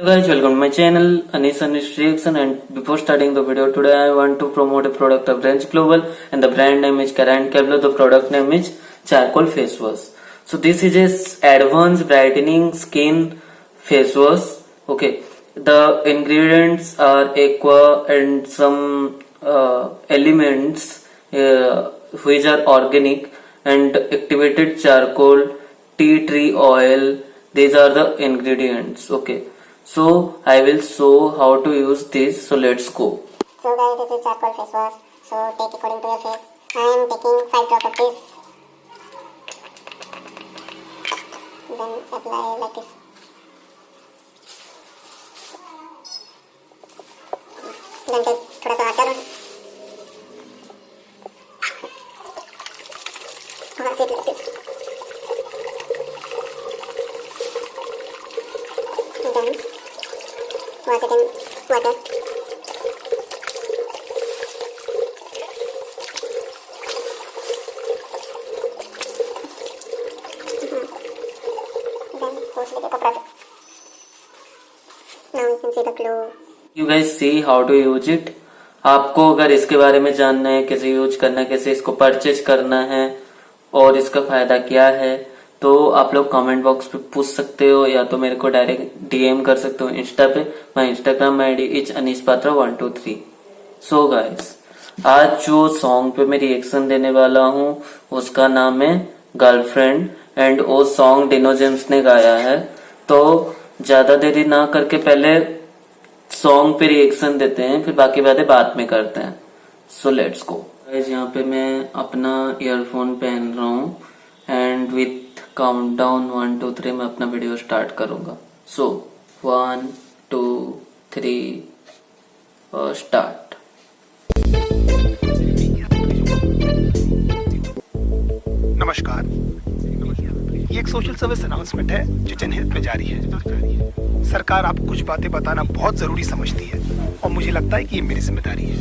Hello guys, welcome to my channel Anish Reaction, and before starting the video today I want to promote a product of Branch Global, and the brand name is Cara & Cabello. The product name is Charcoal Face Wash. So this is a advanced brightening skin face wash. Okay, the ingredients are aqua and some elements which are organic and activated charcoal, tea tree oil. These are the ingredients. Okay, so I will show how to use this. So let's go. So guys, this is charcoal face wash. So take according to your face. I am taking 5 drops of this. Then apply like this. Then take थोड़ा सा आटा लो. थोड़ा सा like this. Then wash it in water. Now you can see the glow. You guys see how to use it. आपको अगर इसके बारे में जानना है, कैसे यूज करना है, कैसे इसको परचेज करना है और इसका फायदा क्या है, तो आप लोग कमेंट बॉक्स पे पूछ सकते हो या तो मेरे को डायरेक्ट डीएम कर सकते हो इंस्टा पे. My Instagram ID is anishpatra123. So guys, आज जो सॉन्ग पे मैं रिएक्शन देने वाला हूँ उसका नाम है गर्लफ्रेंड, एंड वो सॉन्ग डिनो जेम्स ने गाया है. तो ज्यादा देरी ना करके पहले सॉन्ग पे रिएक्शन देते हैं, फिर बाकी बातें बाद में करते हैं. So let's go guys. यहाँ पे मैं अपना ईयरफोन पहन रहा हूँ एंड विथ काउंटडाउन 1 2 3 मैं अपना वीडियो स्टार्ट करूंगा. सो 1 2 3 स्टार्ट. नमस्कार, ये एक सोशल सर्विस अनाउंसमेंट है जो जनहित में जारी है. सरकार आपको कुछ बातें बताना बहुत जरूरी समझती है और मुझे लगता है कि ये मेरी जिम्मेदारी है.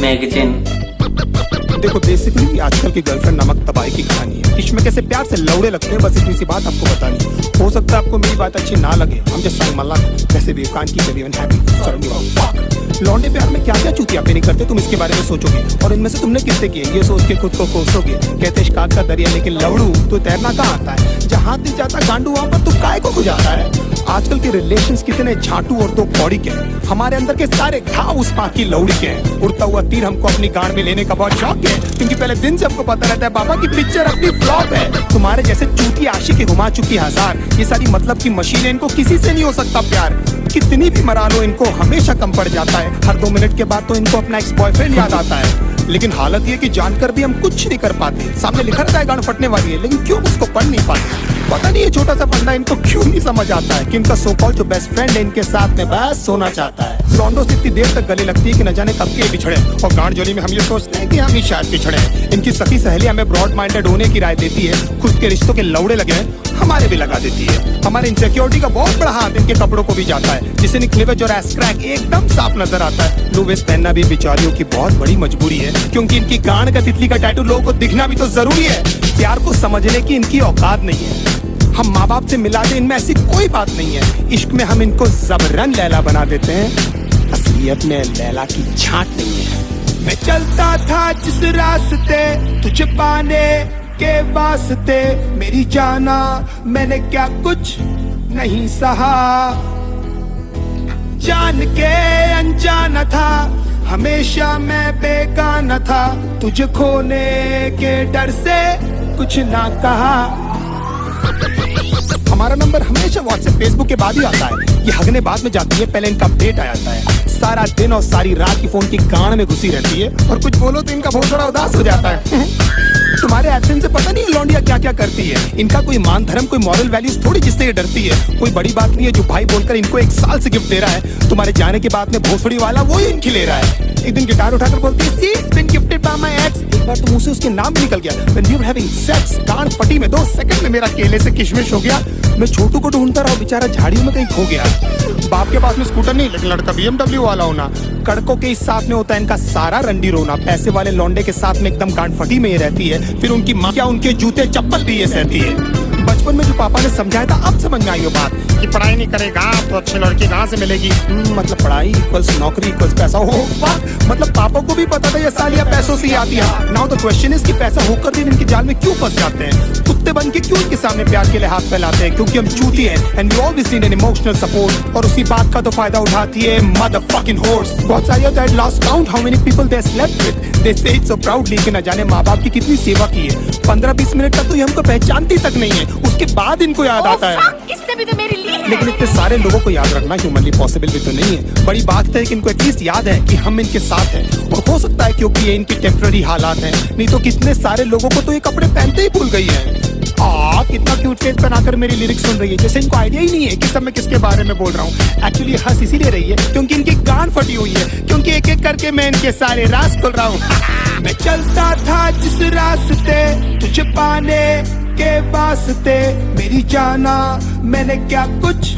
मैगजीन. देखो, बेसिकली आजकल की गर्लफ्रेंड नमक तबाही की कहानी है. इसमें कैसे प्यार से लौड़े लगते हैं, बस इतनी सी बात आपको बतानी है. हो सकता है आपको मेरी बात अच्छी ना लगे. हम जस्ट ट्राइंग माय लक. वैसे भी कान की एवरीवन हैप्पी. लौंडे प्यार में क्या क्या चूतियां नहीं करते, तुम इसके बारे में सोचोगे और इनमें से तुमने कितने किए ये सोच के खुद को कोसोगे. कहते शिकायत का दरिया लेकिन लवड़ू तो तैरना कहाँ आता है. जहाँ दिल जाता गांडू वहां पर तू काय को गुजारता है. आजकल के रिलेशंस कितने झाटू और तो कौड़ी के हैं. हमारे अंदर के सारे घाव उस पाक की लौड़ी के हैं. उड़ता हुआ तीर हमको अपनी गांड में लेने का बहुत शौक है, क्योंकि पहले दिन से हमको पता रहता है बाबा की पिक्चर अपनी फ्लॉप है. तुम्हारे जैसे चूती आशिक घुमा चुकी हजार. ये सारी मतलब की मशीनें, इनको किसी से नहीं हो सकता प्यार. कितनी भी मरा लो इनको हमेशा कम पड़ जाता है. हर 2 मिनट के बाद तो इनको अपना एक्स बॉयफ्रेंड याद आता है. लेकिन हालत ये कि जानकर भी हम कुछ नहीं कर पाते. सामने लिखा रहता है गांड फटने वाली है, लेकिन क्यों उसको पढ़ नहीं पाते. पता नहीं ये छोटा सा फंडा इनको क्यों नहीं समझ आता है कि इनका सो कॉल्ड जो बेस्ट फ्रेंड है इनके साथ में बस सोना चाहता है. लॉन्डो से इतनी देर तक गले लगती है कि न जाने कब के बिछड़े, और गांड जोली में हम ये सोचते हैं कि हम ही शायद पिछड़े. इनकी सखी सहेली हमें ब्रॉड माइंडेड होने की राय देती है. खुद के रिश्तों के लौड़े लगे हमारे भी लगा देती है. हमारे इनसिक्योरिटी का बहुत बड़ा हाथ इनके कपड़ों को भी जाता है, जिससे क्लीवेज और एस क्रैक एकदम साफ नजर आता है. लो वेस्ट पहनना भी बेचारियों की बहुत बड़ी मजबूरी है, क्योंकि इनकी गांड का तितली का टैटू लोगों को दिखना भी तो जरूरी है. प्यार को समझने की इनकी औकात नहीं है. हम माँ बाप से मिला दे, इनमें ऐसी कोई बात नहीं है. इश्क में हम इनको जबरन लैला बना देते हैं, असलियत में लैला की छांट नहीं है. मैं चलता था जिस रास्ते तुझे पाने के वास्ते, मेरी जाना मैंने क्या कुछ नहीं सहा. जान के अनजाना था, हमेशा मैं बेगाना था. तुझे खोने के डर से कुछ ना कहा. हमारा नंबर हमेशा व्हाट्सएप फेसबुक के बाद ही आता है. ये हगने बाद में जाती है, पहले इनका अपडेट आ जाता है. सारा दिन और सारी रात की फोन की गांड में घुसी रहती है, और कुछ बोलो तो इनका बहुत थोड़ा उदास हो जाता है. तुम्हारे एब्सेंस से पता नहीं लौंडिया क्या क्या करती है. इनका कोई मान धर्म कोई मॉरल वैल्यूज थोड़ी जिससे ये डरती है. कोई बड़ी बात नहीं है जो भाई बोलकर इनको 1 साल से गिफ्ट दे रहा है. तुम्हारे जाने के बाद में भोसड़ी वाला वो ही इनकी ले रहा है. एक दिन गिटार उठाकर बोलती है, "She's been gifted by my ex." एक बार तो मुंह से उसके नाम भी निकल गया। When we were having sex, गांड फटी में 2 सेकंड में मेरा केले से किशमिश हो गया। मैं छोटू को ढूंढता रहा, बेचारा झाड़ियों में कहीं खो गया। बाप के पास में स्कूटर नहीं, लेकिन लड़का BMW वाला होना। कड़कों के इस साथ में होता है इनका सारा रंडी रोना। पैसे वाले लौंडे के साथ में एकदम गांड फटी में ही रहती है। फिर उनकी माँ क्या उनके जूते चप्पल भी ये सहती है। बचपन में जो पापा ने समझाया था अब समझ में आई वो बात कि पढ़ाई नहीं करेगा तो अच्छी लड़की कहाँ से मिलेगी। मतलब पढ़ाई इक्वल्स नौकरी इक्वल्स पैसा। हो मतलब पापा को भी पता था ये सालियां पैसों से ही आती है। नाउ द क्वेश्चन इज कि पैसा होकर भी इनके जाल में क्यों फंस जाते हैं। कुत्ते बन के क्यों इनके सामने प्यार के लिए हाथ फैलाते हैं, क्योंकि हम चूती हैं and we always need an emotional support. और उसी बात का तो फायदा उठाती है मदरफकिंग हॉर्स। बहुत सारी that lost count how many people they slept with, they say it so proudly कि न जाने माँ बाप की कितनी सेवा की है। 15-20 मिनट तक तो ये हमको पहचानती तक नहीं है, उसके बाद इनको याद आता है। इसने भी तो मेरे लिए है। लेकिन इतने सारे लोगों को याद रखना ह्यूमनली पॉसिबल भी तो नहीं है। बड़ी बात है कि इनको एटलीस्ट याद है कि हम इनके साथ हैं। और हो सकता है क्योंकि ये इनके टेम्पररी हालात हैं, नहीं तो कितने सारे लोगों को तो ये कपड़े पहनते ही भूल गई है। कितना क्यूट फेस बनाकर मेरी लिरिक्स सुन रही है, जैसे इनको आइडिया ही नहीं है कि सब मैं किसके बारे में बोल रहा हूँ। एक्चुअली हंस इसीलिए रही है क्योंकि इनकी गांड फटी हुई है, क्योंकि एक एक करके मैं इनके सारे राज खोल रहा हूँ। मैं चलता था जिस रास्ते तुझे पाने के वास्ते, मेरी जाना मैंने क्या कुछ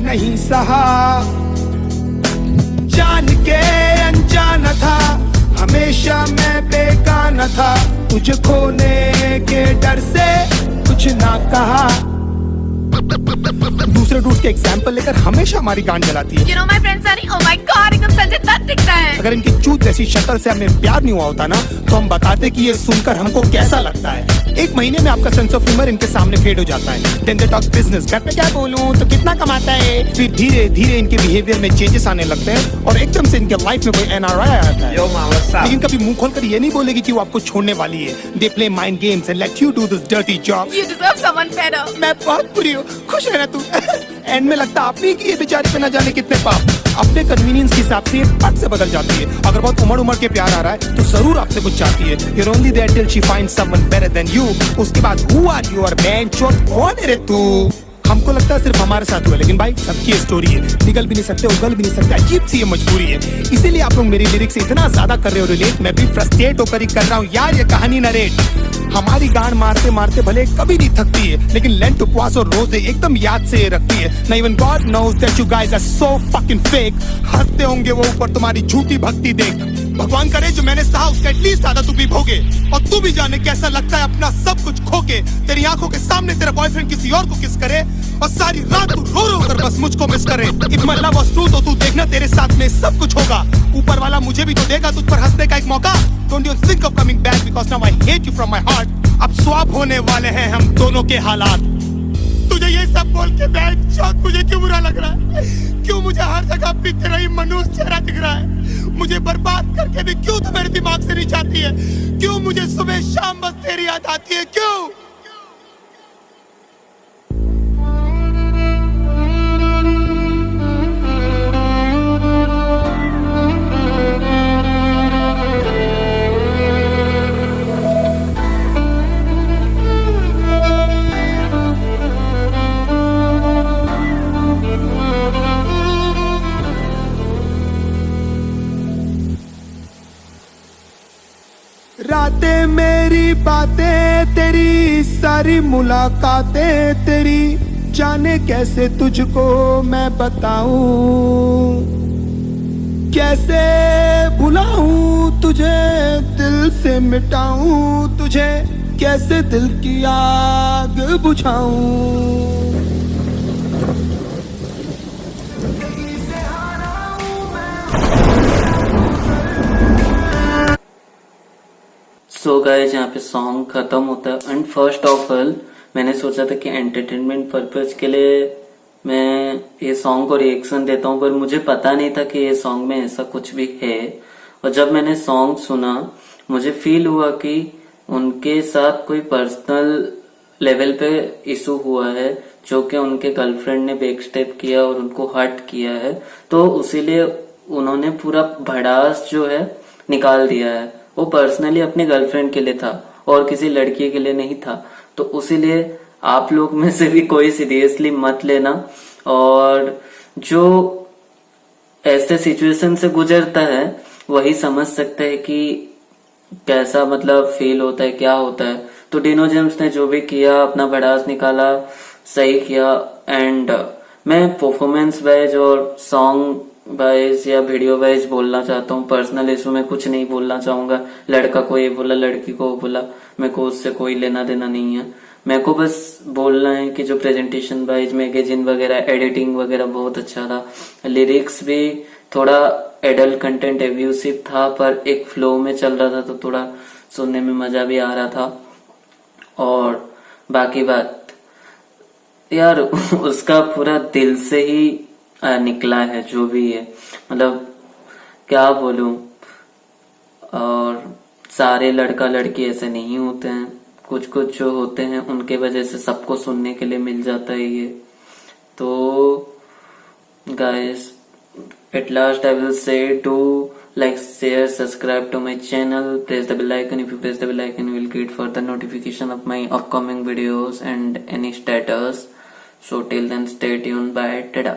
नहीं सहा। जान के अनजाना था, हमेशा मैं बेगाना था, तुझे खोने के डर से कुछ ना कहा। दूसरे डूड्स के एग्जाम्पल लेकर हमेशा हमारी गांड जलाती है। You know my friend Sunny, oh my God, एकदम संजय दत्त दिखता है। अगर इनकी चूत जैसी शक्ल से हमें प्यार नहीं हुआ होता ना, तो हम बताते कि ये सुनकर हमको कैसा लगता है। 1 महीने में आपका सेंस ऑफ ह्यूमर इनके सामने फेड हो जाता है। Then they talk business, घर पे क्या बोलूं तो कितना कमाता है। फिर धीरे धीरे इनके बिहेवियर में चेंजेस आने लगते हैं और एकदम से इनके लाइफ में कोई NRI आता है। लेकिन कभी मुंह खोलकर ये नहीं बोलेगी कि वो आपको छोड़ने वाली है। They play mind games and let you do this dirty job. You deserve someone better. मैं बहुत बुरी हूँ, खुश है ना तू। एंड में लगता आपने कि ये बेचारे पे न जाने कितने पाप। अपने कन्वीनियंस के हिसाब से ये पट से बदल जाती है। अगर बहुत उमड़ के प्यार आ रहा है तो जरूर आपसे कुछ चाहती है। You're only there till she finds someone better than you. उसके बाद who are you और मैं चोट कौन है रे तू। हमको लगता है सिर्फ हमारे साथ हुआ, लेकिन भाई सबकी स्टोरी है। निकल भी नहीं सकते, उगल भी नहीं सकते, अजीब सी ये मजबूरी है। इसीलिए आप लोग मेरी लिरिक्स से इतना ज्यादा कर रहे हो रिलेट, मैं भी फ्रस्ट्रेट होकर ही कर रहा हूँ यार ये कहानी नरेट। हमारी गांड मारते मारते भले कभी नहीं थकती है, लेकिन लेंट उपवास और रोजे एकदम याद से रखती है। ना even God knows that you guys are so fucking fake. हंसते होंगे वो ऊपर तुम्हारी झूठी भक्ति देख। भगवान करे जो मैंने सहा उसका एटलीस्ट आधा तू भी भोगे, और तू भी जाने कैसा लगता है अपना सब कुछ खो के। तेरी आंखों के सामने तेरा बॉयफ्रेंड किसी और को किस करे, और सारी रात तू रो रो कर बस मुझको मिस करे। If my love was true तो तू देखना तेरे साथ में सब कुछ होगा। ऊपर वाला मुझे भी तो देगा तुझ पर हंसने का एक मौका। Don't you think of coming back because now I hate you from my heart. अब स्वैप होने वाले हैं हम दोनों के हालात। तुझे ये सब बोल के बैठ मुझे क्यों बुरा लग रहा है, क्यों मुझे हर जगह पे तेरा ही मनुष्य चेहरा दिख रहा है। मुझे बर्बाद करके भी क्यों तू मेरे दिमाग से नहीं जाती है, क्यों मुझे सुबह शाम बस तेरी याद आती है, क्यों। रातें मेरी बातें तेरी, सारी मुलाकातें तेरी, जाने कैसे तुझको मैं बताऊं, कैसे भुलाऊं तुझे, दिल से मिटाऊं तुझे, कैसे दिल की आग बुझाऊं। सो गाइस यहाँ पे सॉन्ग खत्म होता है। एंड फर्स्ट ऑफ ऑल मैंने सोचा था कि एंटरटेनमेंट पर्पज के लिए मैं ये सॉन्ग को रिएक्शन देता हूँ, पर मुझे पता नहीं था कि ये सॉन्ग में ऐसा कुछ भी है। और जब मैंने सॉन्ग सुना मुझे फील हुआ कि उनके साथ कोई पर्सनल लेवल पे इशू हुआ है, जो कि उनके गर्लफ्रेंड ने बैक स्टेप किया और उनको हर्ट किया है, तो उसीलिए उन्होंने पूरा भड़ास जो है निकाल दिया है। वो पर्सनली अपनी गर्लफ्रेंड के लिए था और किसी लड़की के लिए नहीं था। तो उसीलिए आप लोग में से भी कोई सीरियसली मत लेना, और जो ऐसे सिचुएशन से गुजरता है वही समझ सकता है कि कैसा मतलब फील होता है, क्या होता है। तो डिनो जेम्स ने जो भी किया अपना भड़ास निकाला, सही किया। एंड मैं परफॉर्मेंस वाइज और सॉन्ग वाइज या वीडियो वाइज बोलना चाहता हूँ। पर्सनल इशू में कुछ नहीं बोलना चाहूंगा। लड़का को ये बोला, लड़की को वो बोला, मेरे को उससे कोई लेना देना नहीं है। मेरे को बस बोलना है कि जो प्रेजेंटेशन वाइज मैगजीन वगैरह, एडिटिंग वगैरह बहुत अच्छा था। लिरिक्स भी थोड़ा एडल्ट कंटेंट एब्यूसिव था, पर एक फ्लो में चल रहा था, तो थोड़ा सुनने में मजा भी आ रहा था। और बाकी बात यार उसका पूरा दिल से ही निकला है जो भी है, मतलब क्या बोलूं। और सारे लड़का लड़की ऐसे नहीं होते हैं, कुछ कुछ जो होते हैं उनके वजह से सबको सुनने के लिए मिल जाता है ये। तो guys, at last I will say, do like, share, subscribe to my channel, press the bell icon. If you press the bell icon, you will get further notification of my upcoming videos and any status. So till then, stay tuned. Bye, tada.